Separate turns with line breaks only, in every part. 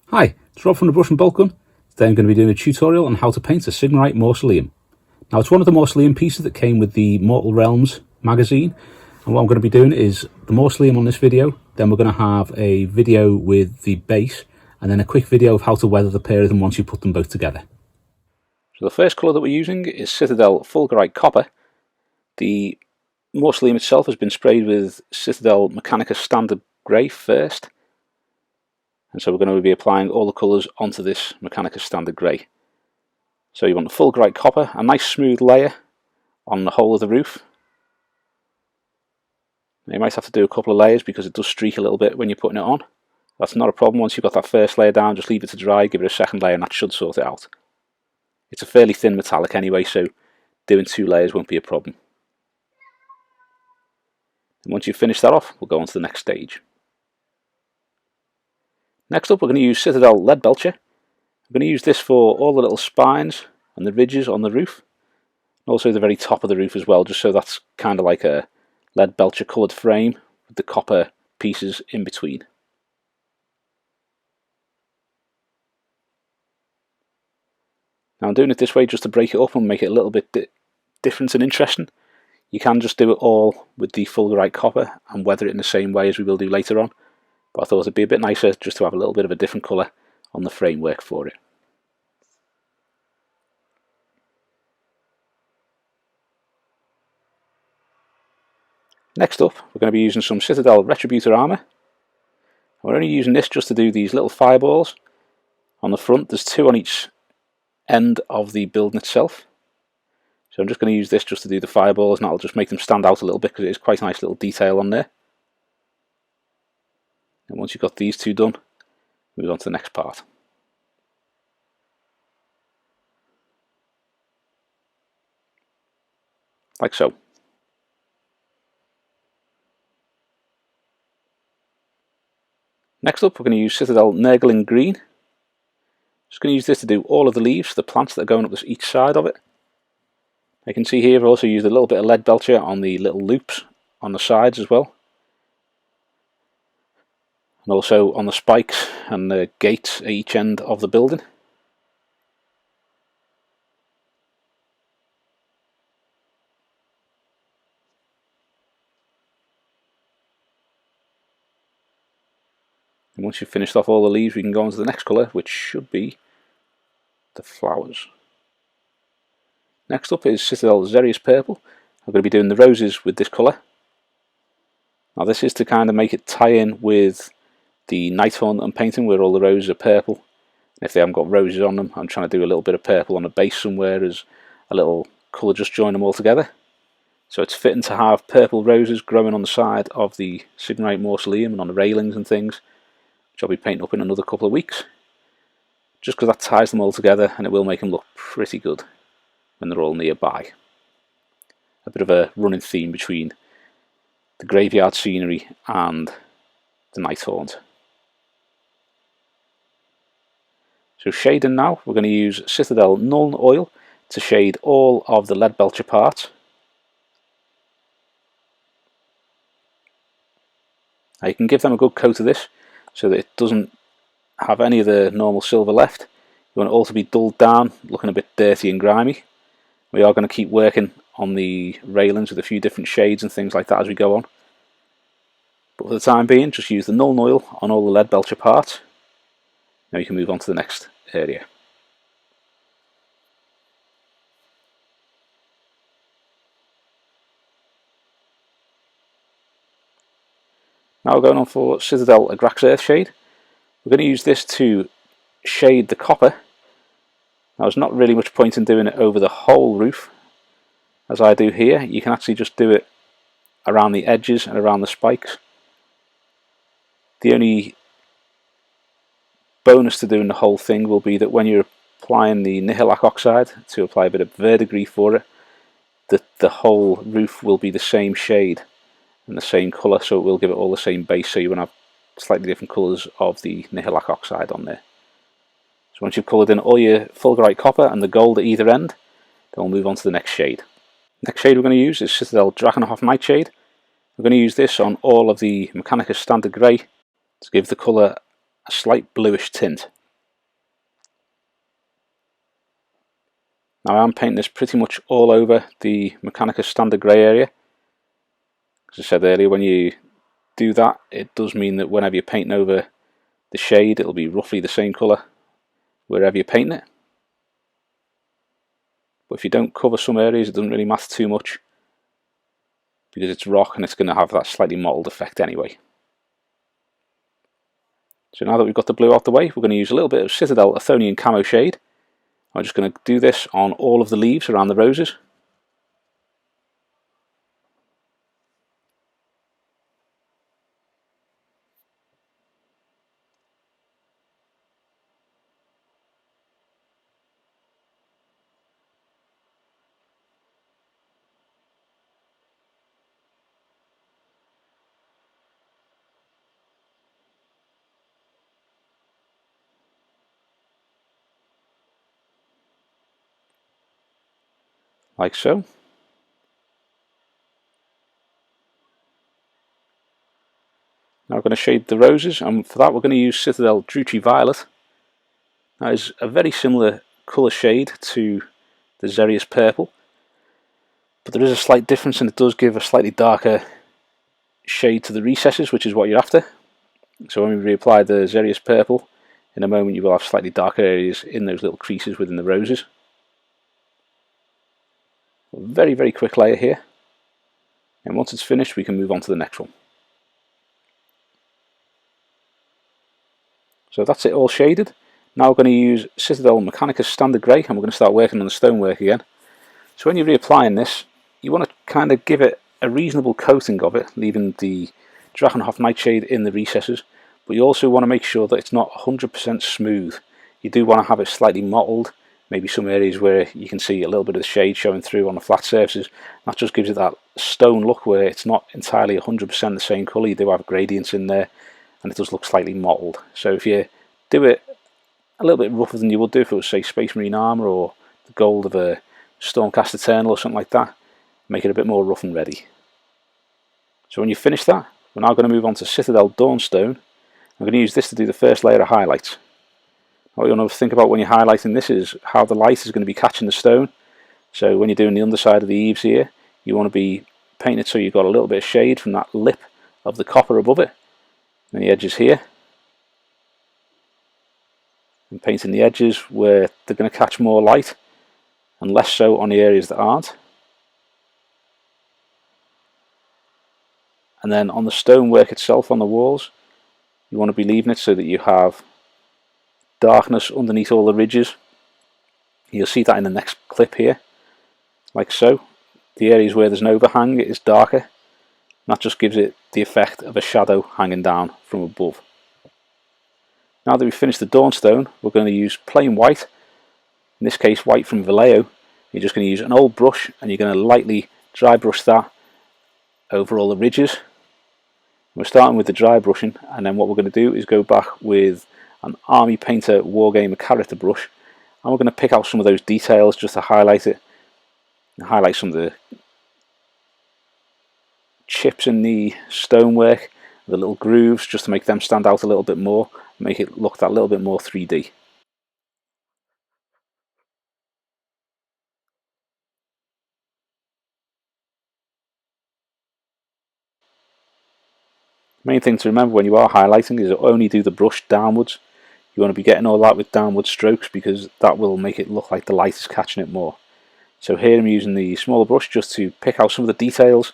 Hi, it's Rob from the Brush and Boltgun. Today I'm going to be doing a tutorial on how to paint a Sigmarite Mausoleum. Now it's one of the Mausoleum pieces that came with the Mortal Realms magazine, and what I'm going to be doing is the Mausoleum on this video, then we're going to have a video with the base, and then a quick video of how to weather the pair of them once you put them both together. So the first colour that we're using is Citadel Fulgurite Copper. The Mausoleum itself has been sprayed with Citadel Mechanicus Standard Grey first. And so we're going to be applying all the colours onto this Mechanicus Standard Grey. So you want the Fulgurite Copper, a nice smooth layer on the whole of the roof. Now you might have to do a couple of layers because it does streak a little bit when you're putting it on. That's not a problem. Once you've got that first layer down, just leave it to dry, give it a second layer and that should sort it out. It's a fairly thin metallic anyway, so doing 2 layers won't be a problem. And once you've finished that off, we'll go on to the next stage. Next up, we're going to use Citadel Lead Belcher. I'm going to use this for all the little spines and the ridges on the roof, and also the very top of the roof as well, just so that's kind of like a Lead Belcher coloured frame with the copper pieces in between. Now I'm doing it this way just to break it up and make it a little bit different and interesting. You can just do it all with the Fulgurite Copper and weather it in the same way as we will do later on. But I thought it'd be a bit nicer just to have a little bit of a different colour on the framework for it. Next up, we're going to be using some Citadel Retributor armour. We're only using this just to do these little fireballs. On the front, there's 2 on each end of the building itself. So I'm just going to use this just to do the fireballs, and that'll just make them stand out a little bit because it is quite a nice little detail on there. And once you've got these 2 done, move on to the next part. Like so. Next up, we're going to use Citadel Nurgling Green. Just going to use this to do all of the leaves, the plants that are going up each side of it. You can see here I've also used a little bit of Lead Belcher on the little loops on the sides as well. And also on the spikes and the gates at each end of the building. And once you've finished off all the leaves, we can go on to the next colour, which should be the flowers. Next up is Citadel Xereus Purple. I'm going to be doing the roses with this colour. Now this is to kind of make it tie in with the Nighthorn that I'm painting, where all the roses are purple. And if they haven't got roses on them, I'm trying to do a little bit of purple on the base somewhere as a little colour just join them all together. So it's fitting to have purple roses growing on the side of the Sigmarite Mausoleum and on the railings and things, which I'll be painting up in another couple of weeks. Just because that ties them all together and it will make them look pretty good when they're all nearby. A bit of a running theme between the graveyard scenery and the Nighthorns. So shading now, we're going to use Citadel Nuln Oil to shade all of the Lead Belcher parts. Now you can give them a good coat of this so that it doesn't have any of the normal silver left. You want it all to be dulled down, looking a bit dirty and grimy. We are going to keep working on the railings with a few different shades and things like that as we go on. But for the time being, just use the Nuln Oil on all the Lead Belcher parts. Now you can move on to the next area. Now we're going on for Citadel Agrax Earthshade. We're going to use this to shade the copper. Now there's not really much point in doing it over the whole roof, as I do here. You can actually just do it around the edges and around the spikes. The only bonus to doing the whole thing will be that when you're applying the Nihilakh oxide to apply a bit of verdigris for it, that the whole roof will be the same shade and the same colour, so it will give it all the same base, so you won't have slightly different colours of the Nihilakh oxide on there. So once you've coloured in all your Fulgurite Copper and the gold at either end, then we'll move on to the next shade. Next shade we're going to use is Citadel Drakenhof Nightshade. We're going to use this on all of the Mechanicus Standard Grey to give the colour a slight bluish tint. Now I'm painting this pretty much all over the Mechanicus Standard Grey area. As I said earlier, when you do that, it does mean that whenever you're painting over the shade, it'll be roughly the same colour wherever you're painting it. But if you don't cover some areas, it doesn't really matter too much, because it's rock and it's going to have that slightly mottled effect anyway. So now that we've got the blue out the way, we're going to use a little bit of Citadel Athonian Camo Shade. I'm just going to do this on all of the leaves around the roses. Like so. Now we're going to shade the roses, and for that we're going to use Citadel Druchii Violet. That is a very similar colour shade to the Xereus Purple, but there is a slight difference, and it does give a slightly darker shade to the recesses, which is what you're after. So when we reapply the Xereus Purple, in a moment you will have slightly darker areas in those little creases within the roses. A very, very quick layer here, and once it's finished we can move on to the next one. So that's it all shaded. Now we're going to use Citadel Mechanicus Standard Grey, and we're going to start working on the stonework again. So when you're reapplying this, you want to kind of give it a reasonable coating of it, leaving the Drachenhof Nightshade in the recesses, but you also want to make sure that it's not 100% smooth. You do want to have it slightly mottled, maybe some areas where you can see a little bit of the shade showing through on the flat surfaces. That just gives it that stone look where it's not entirely 100% the same colour. You do have gradients in there, and it does look slightly mottled. So if you do it a little bit rougher than you would do if it was, say, Space Marine armour or the gold of a Stormcast Eternal or something like that, make it a bit more rough and ready. So when you finish that, we're now going to move on to Citadel Dawnstone. I'm going to use this to do the first layer of highlights. What you want to think about when you're highlighting this is how the light is going to be catching the stone. So when you're doing the underside of the eaves here, you want to be painting it so you've got a little bit of shade from that lip of the copper above it, and the edges here. And painting the edges where they're going to catch more light, and less so on the areas that aren't. And then on the stonework itself on the walls, you want to be leaving it so that you have darkness underneath all the ridges. You'll see that in the next clip here, like so. The areas where there's an overhang is darker, and that just gives it the effect of a shadow hanging down from above. Now that we've finished the Dawnstone, we're going to use plain white, in this case white from Vallejo. You're just going to use an old brush, and you're going to lightly dry brush that over all the ridges. We're starting with the dry brushing, and then what we're going to do is go back with an Army Painter Wargamer character brush, and we're going to pick out some of those details just to highlight it, and highlight some of the chips in the stonework, the little grooves, just to make them stand out a little bit more, make it look that little bit more 3D. Main thing to remember when you are highlighting is to only do the brush downwards. You want to be getting all that with downward strokes, because that will make it look like the light is catching it more. So here I'm using the smaller brush just to pick out some of the details,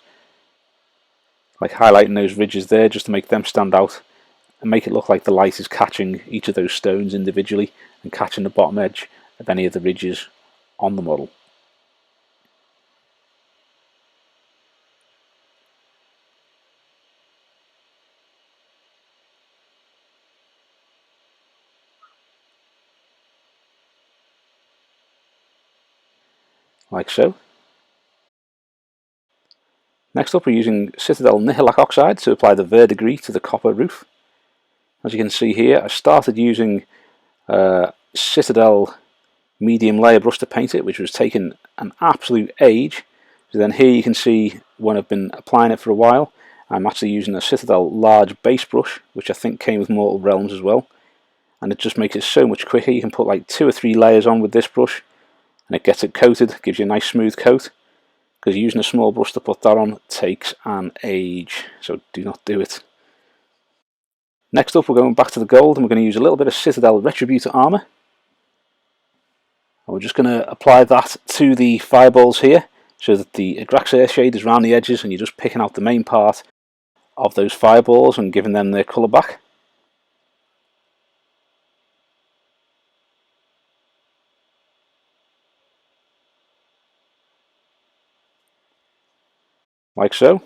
like highlighting those ridges there just to make them stand out and make it look like the light is catching each of those stones individually and catching the bottom edge of any of the ridges on the model. Like so. Next up we're using Citadel Nihilakh Oxide to apply the verdigris to the copper roof. As you can see here, I started using Citadel medium layer brush to paint it, which was taking an absolute age. So then here you can see when I've been applying it for a while, I'm actually using a Citadel large base brush, which I think came with Mortal Realms as well. And it just makes it so much quicker. You can put like 2 or 3 layers on with this brush, and it gets it coated, gives you a nice smooth coat, because using a small brush to put that on takes an age, so do not do it. Next up, we're going back to the gold, and we're going to use a little bit of Citadel Retributor armour. And we're just going to apply that to the fireballs here, so that the Xereus shade is around the edges, and you're just picking out the main part of those fireballs and giving them their colour back. Like so.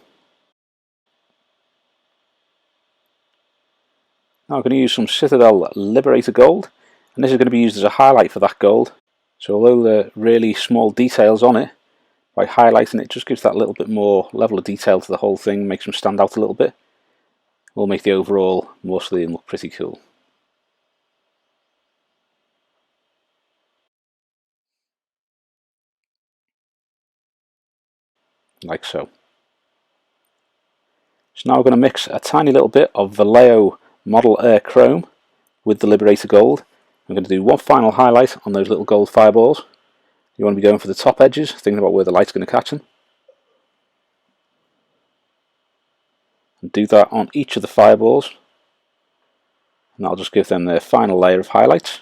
Now I'm going to use some Citadel Liberator Gold, and this is going to be used as a highlight for that gold. So although there are really small details on it, by highlighting it just gives that little bit more level of detail to the whole thing, makes them stand out a little bit. Will make the overall mausoleum look pretty cool. Like so. So now we're going to mix a tiny little bit of Vallejo Model Air Chrome with the Liberator Gold. I'm going to do one final highlight on those little gold fireballs. You want to be going for the top edges, thinking about where the light's going to catch them. And do that on each of the fireballs. And that'll just give them their final layer of highlights.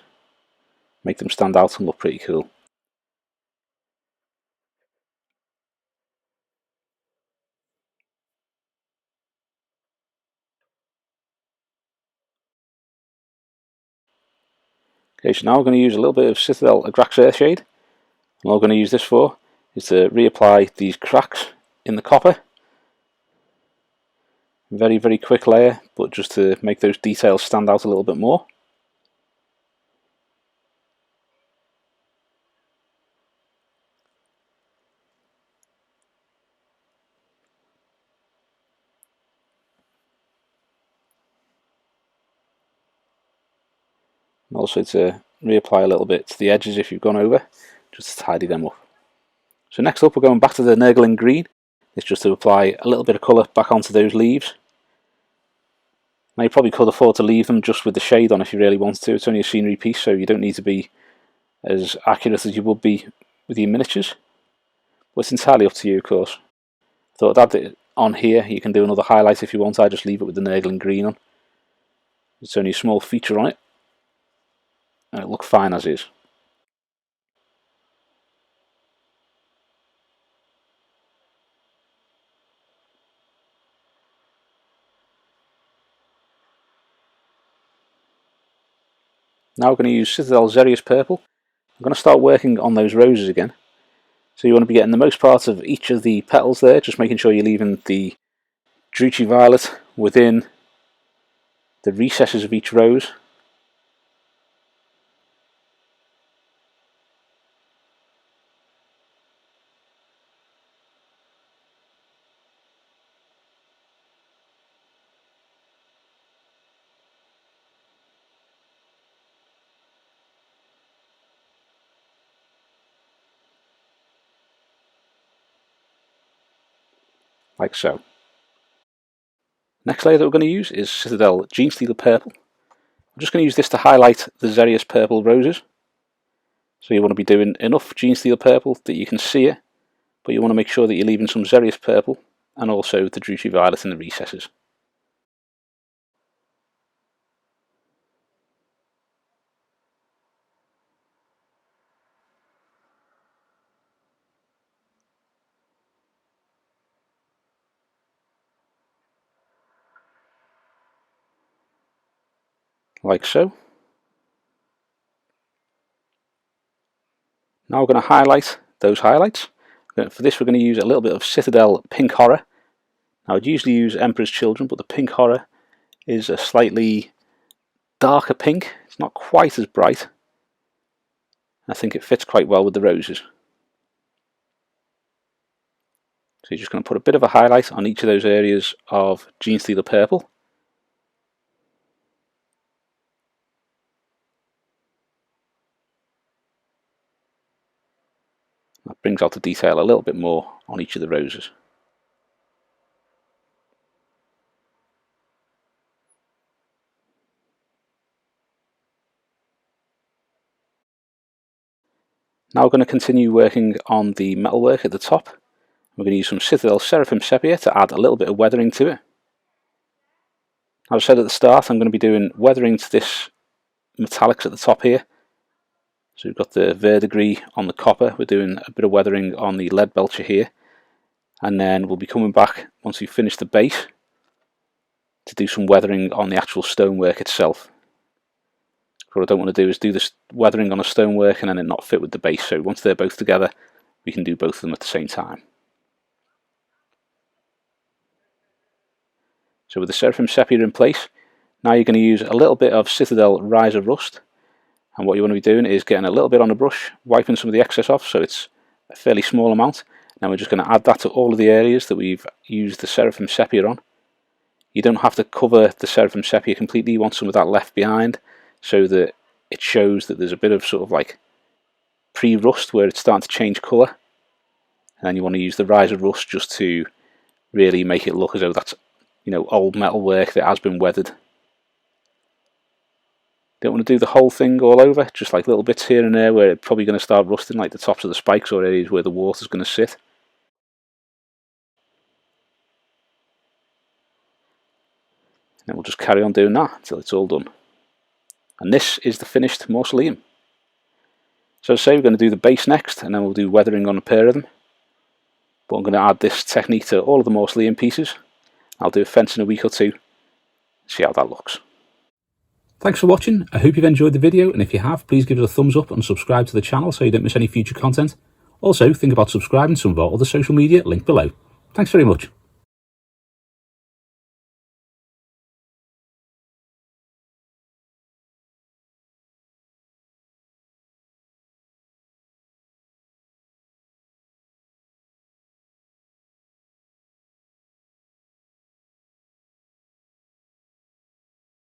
Make them stand out and look pretty cool. Okay, so now we're going to use a little bit of Citadel Xereus shade. And all we're going to use this for is to reapply these cracks in the copper. Very, very quick layer, but just to make those details stand out a little bit more. And also to reapply a little bit to the edges if you've gone over, just to tidy them up. So next up we're going back to the Nurgling green. It's just to apply a little bit of colour back onto those leaves. Now you probably could afford to leave them just with the shade on if you really wanted to. It's only a scenery piece, so you don't need to be as accurate as you would be with your miniatures. But it's entirely up to you, of course. I thought I'd add it on here. You can do another highlight if you want. I just leave it with the Nurgling green on. It's only a small feature on it, and it'll look fine as is. Now we're going to use Citadel Xereus purple. I'm going to start working on those roses again. So you want to be getting the most part of each of the petals there, just making sure you're leaving the Drucci violet within the recesses of each rose. Like so. Next layer that we're going to use is Citadel Genestealer purple. I'm just going to use this to highlight the Xereus purple roses. So you want to be doing enough Genestealer purple that you can see it, but you want to make sure that you're leaving some Xereus purple and also the Drucci violet in the recesses. Like so. Now we're going to highlight those highlights. For this we're going to use a little bit of Citadel Pink Horror. Now I'd usually use Emperor's Children, but the Pink Horror is a slightly darker pink. It's not quite as bright. I think it fits quite well with the roses. So you're just going to put a bit of a highlight on each of those areas of Genestealer purple. That brings out the detail a little bit more on each of the roses. Now we're going to continue working on the metalwork at the top. We're going to use some Citadel Seraphim Sepia to add a little bit of weathering to it. As I said at the start, I'm going to be doing weathering to this metallics at the top here. So we've got the verdigris on the copper, we're doing a bit of weathering on the lead belcher here, and then we'll be coming back once we finish the base to do some weathering on the actual stonework itself. What I don't want to do is do this weathering on a stonework and then it not fit with the base, so once they're both together we can do both of them at the same time. So with the Seraphim Sepia in place, now you're going to use a little bit of Citadel Riser Rust. And what you want to be doing is getting a little bit on the brush, wiping some of the excess off so it's a fairly small amount. Now we're just going to add that to all of the areas that we've used the Seraphim Sepia on. You don't have to cover the Seraphim Sepia completely, you want some of that left behind so that it shows that there's a bit of sort of like pre-rust where it's starting to change colour. And then you want to use the Riser Rust just to really make it look as though that's, you know, old metal work that has been weathered. Don't want to do the whole thing all over, just like little bits here and there where it's probably going to start rusting, like the tops of the spikes or areas where the water's going to sit. And we'll just carry on doing that until it's all done. And this is the finished mausoleum. So as I say, we're going to do the base next, and then we'll do weathering on a pair of them. But I'm going to add this technique to all of the mausoleum pieces. I'll do a fence in a week or two, see how that looks. Thanks for watching. I hope you've enjoyed the video, and if you have, please give it a thumbs up and subscribe to the channel so you don't miss any future content. Also, think about subscribing to some of our other social media linked below. Thanks very much.